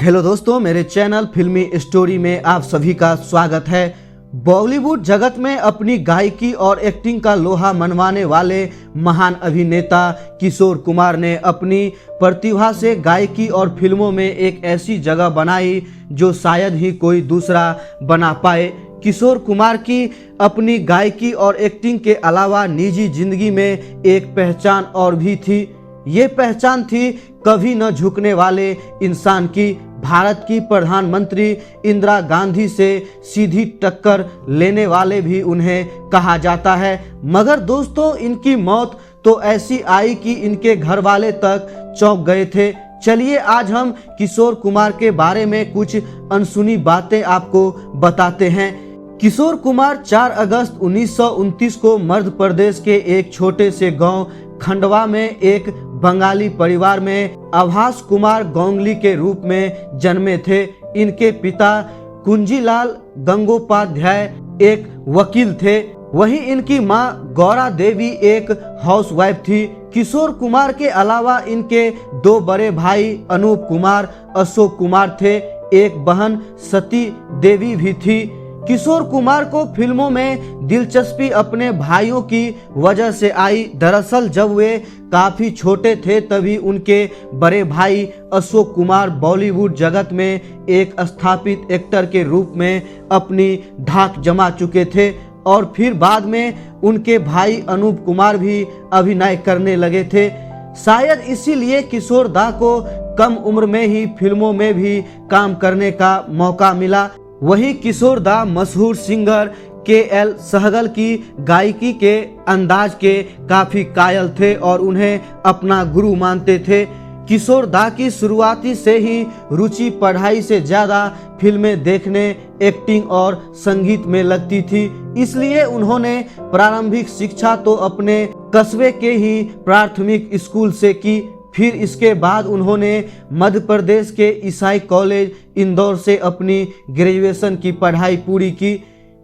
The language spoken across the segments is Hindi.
हेलो दोस्तों, मेरे चैनल फिल्मी स्टोरी में आप सभी का स्वागत है। बॉलीवुड जगत में अपनी गायकी और एक्टिंग का लोहा मनवाने वाले महान अभिनेता किशोर कुमार ने अपनी प्रतिभा से गायकी और फिल्मों में एक ऐसी जगह बनाई जो शायद ही कोई दूसरा बना पाए। किशोर कुमार की अपनी गायकी और एक्टिंग के अलावा निजी जिंदगी में एक पहचान और भी थी। ये पहचान थी कभी न झुकने वाले इंसान की। भारत की प्रधानमंत्री इंदिरा गांधी से सीधी टक्कर लेने वाले भी उन्हें कहा जाता है। मगर दोस्तों, इनकी मौत तो ऐसी आई कि इनके घर वाले तक चौंक गए थे। चलिए आज हम किशोर कुमार के बारे में कुछ अनसुनी बातें आपको बताते हैं। किशोर कुमार 4 अगस्त 1929 को मध्य प्रदेश के एक छोटे से गांव खंडवा में एक बंगाली परिवार में आभास कुमार गोंगली के रूप में जन्मे थे। इनके पिता कुंजीलाल गंगोपाध्याय एक वकील थे, वहीं इनकी मां गौरा देवी एक हाउसवाइफ थी। किशोर कुमार के अलावा इनके 2 बड़े भाई अनूप कुमार, अशोक कुमार थे। एक बहन सती देवी भी थी। किशोर कुमार को फिल्मों में दिलचस्पी अपने भाइयों की वजह से आई। दरअसल जब वे काफी छोटे थे तभी उनके बड़े भाई अशोक कुमार बॉलीवुड जगत में एक स्थापित एक्टर के रूप में अपनी धाक जमा चुके थे और फिर बाद में उनके भाई अनूप कुमार भी अभिनय करने लगे थे। शायद इसीलिए किशोर दा को कम उम्र में ही फिल्मों में भी काम करने का मौका मिला। वहीं किशोर दा मशहूर सिंगर के.एल. सहगल की गायकी के अंदाज के काफी कायल थे और उन्हें अपना गुरु मानते थे। किशोर दा की शुरुआती से ही रुचि पढ़ाई से ज्यादा फिल्में देखने, एक्टिंग और संगीत में लगती थी। इसलिए उन्होंने प्रारंभिक शिक्षा तो अपने कस्बे के ही प्राथमिक स्कूल से की। फिर इसके बाद उन्होंने मध्य प्रदेश के ईसाई कॉलेज इंदौर से अपनी ग्रेजुएशन की पढ़ाई पूरी की।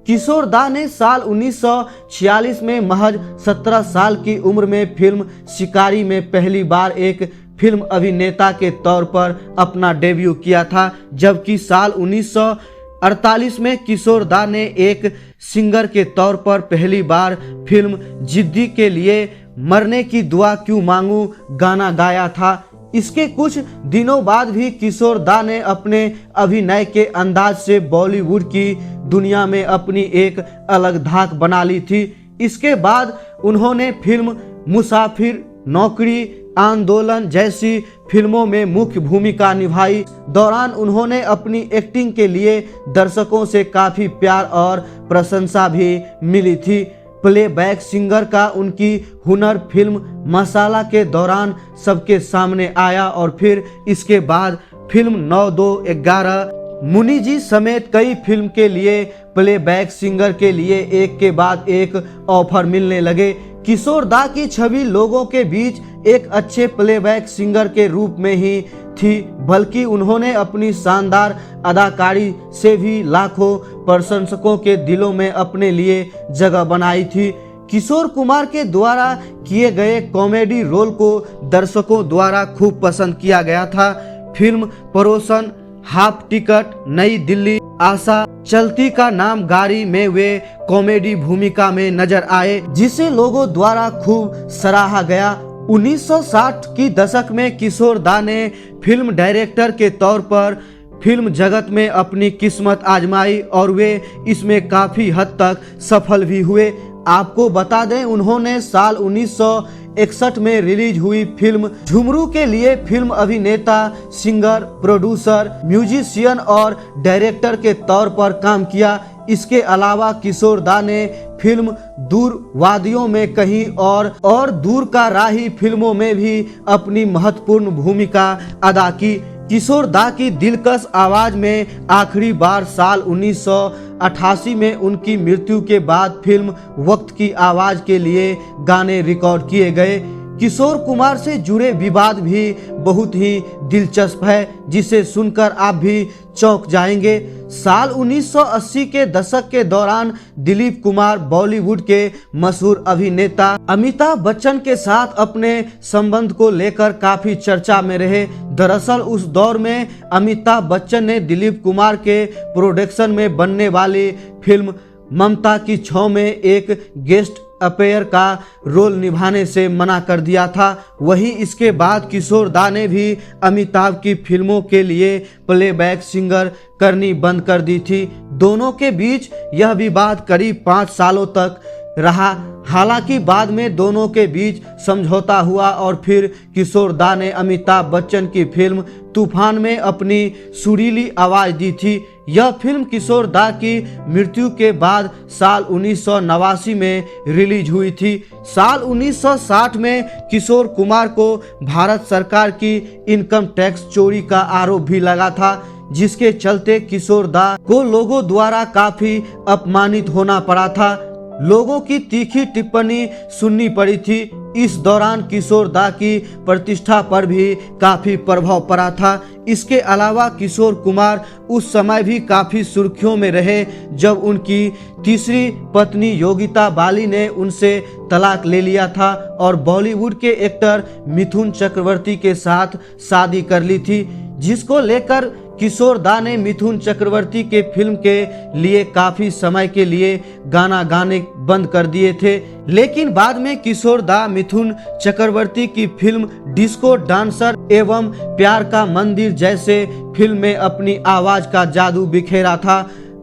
किशोर दा ने साल 1946 में महज 17 साल की उम्र में फिल्म शिकारी में पहली बार एक फिल्म अभिनेता के तौर पर अपना डेब्यू किया था, जबकि साल 1948 में किशोर दा ने एक सिंगर के तौर पर पहली बार फिल्म जिद्दी के लिए मरने की दुआ क्यों मांगू गाना गाया था। इसके कुछ दिनों बाद भी किशोर दा ने अपने अभिनय के अंदाज से बॉलीवुड की दुनिया में अपनी एक अलग धाक बना ली थी। इसके बाद उन्होंने फिल्म मुसाफिर, नौकरी, आंदोलन जैसी फिल्मों में मुख्य भूमिका निभाई। दौरान उन्होंने अपनी एक्टिंग के लिए दर्शकों से काफी प्यार और प्रशंसा भी मिली थी। प्लेबैक सिंगर का उनकी हुनर फिल्म मसाला के दौरान सबके सामने आया और फिर इसके बाद फिल्म 9-2-11, मुनि जी समेत कई फिल्म के लिए प्लेबैक सिंगर के लिए एक के बाद एक ऑफर मिलने लगे। किशोर दा की छवि लोगों के बीच एक अच्छे प्लेबैक सिंगर के रूप में ही थी, बल्कि उन्होंने अपनी शानदार अदाकारी से भी लाखों प्रशंसकों के दिलों में अपने लिए जगह बनाई थी। किशोर कुमार के द्वारा किए गए कॉमेडी रोल को दर्शकों द्वारा खूब पसंद किया गया था। फिल्म पड़ोसन, हाफ टिकट, नई दिल्ली, आशा, चलती का नाम गाड़ी में वे कॉमेडी भूमिका में नजर आए, जिसे लोगों द्वारा खूब सराहा गया। 1960 की दशक में किशोर दा ने फिल्म डायरेक्टर के तौर पर फिल्म जगत में अपनी किस्मत आजमाई और वे इसमें काफी हद तक सफल भी हुए। आपको बता दें, उन्होंने साल 1961 में रिलीज हुई फिल्म झुमरू के लिए फिल्म अभिनेता, सिंगर, प्रोड्यूसर, म्यूजिशियन और डायरेक्टर के तौर पर काम किया। इसके अलावा किशोर दा ने फिल्म दूर वादियों में कहीं और दूर का राही फिल्मों में भी अपनी महत्वपूर्ण भूमिका अदा की। किशोर दा की दिलकश आवाज में आखिरी बार साल 1988 में उनकी मृत्यु के बाद फिल्म वक्त की आवाज के लिए गाने रिकॉर्ड किए गए। किशोर कुमार से जुड़े विवाद भी बहुत ही दिलचस्प है, जिसे सुनकर आप भी चौंक जाएंगे। साल 1980 के दशक के दौरान दिलीप कुमार बॉलीवुड के मशहूर अभिनेता अमिताभ बच्चन के साथ अपने संबंध को लेकर काफी चर्चा में रहे। दरअसल उस दौर में अमिताभ बच्चन ने दिलीप कुमार के प्रोडक्शन में बनने वाली फिल्म ममता की छांव में एक गेस्ट अपेयर का रोल निभाने से मना कर दिया था। वहीं इसके बाद किशोर दा ने भी अमिताभ की फिल्मों के लिए प्लेबैक सिंगर करनी बंद कर दी थी। दोनों के बीच यह विवाद करीब 5 सालों तक रहा। हालांकि बाद में दोनों के बीच समझौता हुआ और फिर किशोर दा ने अमिताभ बच्चन की फिल्म तूफान में अपनी सुरीली आवाज दी थी। यह फिल्म किशोर दा की मृत्यु के बाद साल 1989 में रिलीज हुई थी। साल 1960 में किशोर कुमार को भारत सरकार की इनकम टैक्स चोरी का आरोप भी लगा था, जिसके चलते किशोर दा को लोगों द्वारा काफी अपमानित होना पड़ा था। लोगों की तीखी टिप्पणी सुननी पड़ी थी। इस दौरान किशोर दा की प्रतिष्ठा पर भी काफी प्रभाव पड़ा था। इसके अलावा किशोर कुमार उस समय भी काफी सुर्खियों में रहे जब उनकी तीसरी पत्नी योगिता बाली ने उनसे तलाक ले लिया था और बॉलीवुड के एक्टर मिथुन चक्रवर्ती के साथ शादी कर ली थी, जिसको लेकर किशोर दा ने मिथुन चक्रवर्ती के फिल्म के लिए काफी समय के लिए गाना गाने बंद कर दिए थे। लेकिन बाद में किशोर दा मिथुन चक्रवर्ती की फिल्म डिस्को डांसर एवं प्यार का मंदिर जैसे फिल्म में अपनी आवाज का जादू बिखेरा था।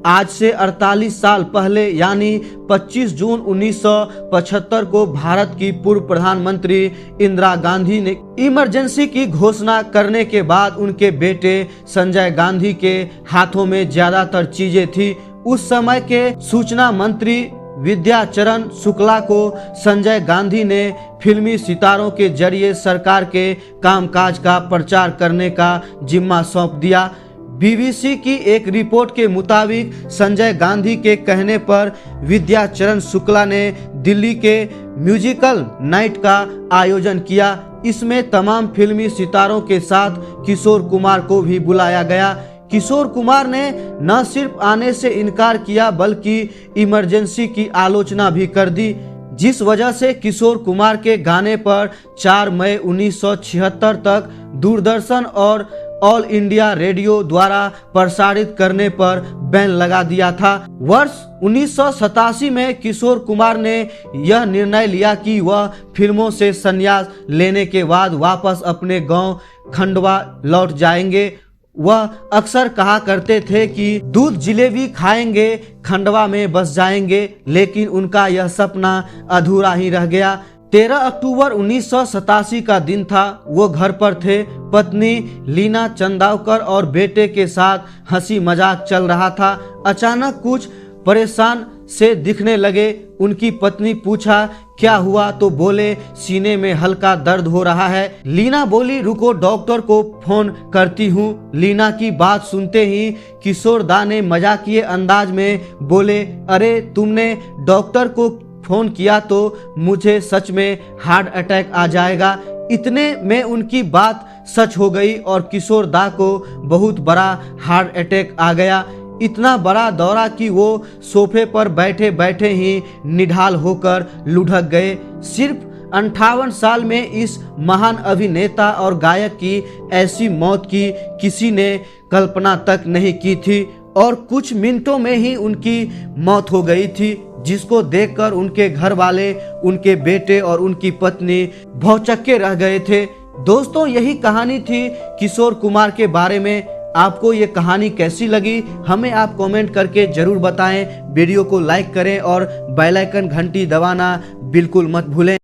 आज से 48 साल पहले यानी 25 जून 1975 को भारत की पूर्व प्रधानमंत्री इंदिरा गांधी ने इमरजेंसी की घोषणा करने के बाद उनके बेटे संजय गांधी के हाथों में ज्यादातर चीजें थी। उस समय के सूचना मंत्री विद्याचरण शुक्ला को संजय गांधी ने फिल्मी सितारों के जरिए सरकार के कामकाज का प्रचार करने का जिम्मा सौंप दिया। बीबीसी की एक रिपोर्ट के मुताबिक संजय गांधी के कहने पर विद्याचरण शुक्ला ने दिल्ली के म्यूजिकल नाइट का आयोजन किया। इसमें तमाम फिल्मी सितारों के साथ किशोर कुमार को भी बुलाया गया। किशोर कुमार ने न सिर्फ आने से इनकार किया बल्कि इमरजेंसी की आलोचना भी कर दी, जिस वजह से किशोर कुमार के गाने पर 4 मई 1976 तक दूरदर्शन और ऑल इंडिया रेडियो द्वारा प्रसारित करने पर बैन लगा दिया था। वर्ष 1987 में किशोर कुमार ने यह निर्णय लिया कि वह फिल्मों से संन्यास लेने के बाद वापस अपने गांव खंडवा लौट जाएंगे। वह अक्सर कहा करते थे कि दूध जिलेबी खाएंगे, खंडवा में बस जाएंगे, लेकिन उनका यह सपना अधूरा ही रह गया। 13 अक्टूबर 1987 का दिन था। वो घर पर थे। पत्नी लीना चंदावकर और बेटे के साथ हंसी मजाक चल रहा था। अचानक कुछ परेशान से दिखने लगे। उनकी पत्नी पूछा क्या हुआ, तो बोले सीने में हल्का दर्द हो रहा है। लीना बोली रुको डॉक्टर को फोन करती हूँ। लीना की बात सुनते ही किशोर दा ने मजाकिये अंदाज में बोले अरे तुमने डॉक्टर को फोन किया तो मुझे सच में हार्ट अटैक आ जाएगा। इतने में उनकी बात सच हो गई और किशोर दा को बहुत बड़ा हार्ट अटैक आ गया। इतना बड़ा दौरा कि वो सोफे पर बैठे बैठे ही निढाल होकर लुढ़क गए। सिर्फ 58 साल में इस महान अभिनेता और गायक की ऐसी मौत की किसी ने कल्पना तक नहीं की थी और कुछ मिनटों में ही उनकी मौत हो गई थी, जिसको देखकर उनके घर वाले, उनके बेटे और उनकी पत्नी भौचक्के रह गए थे। दोस्तों, यही कहानी थी किशोर कुमार के बारे में। आपको ये कहानी कैसी लगी हमें आप कमेंट करके जरूर बताएं। वीडियो को लाइक करें और बेल आइकन घंटी दबाना बिल्कुल मत भूलें।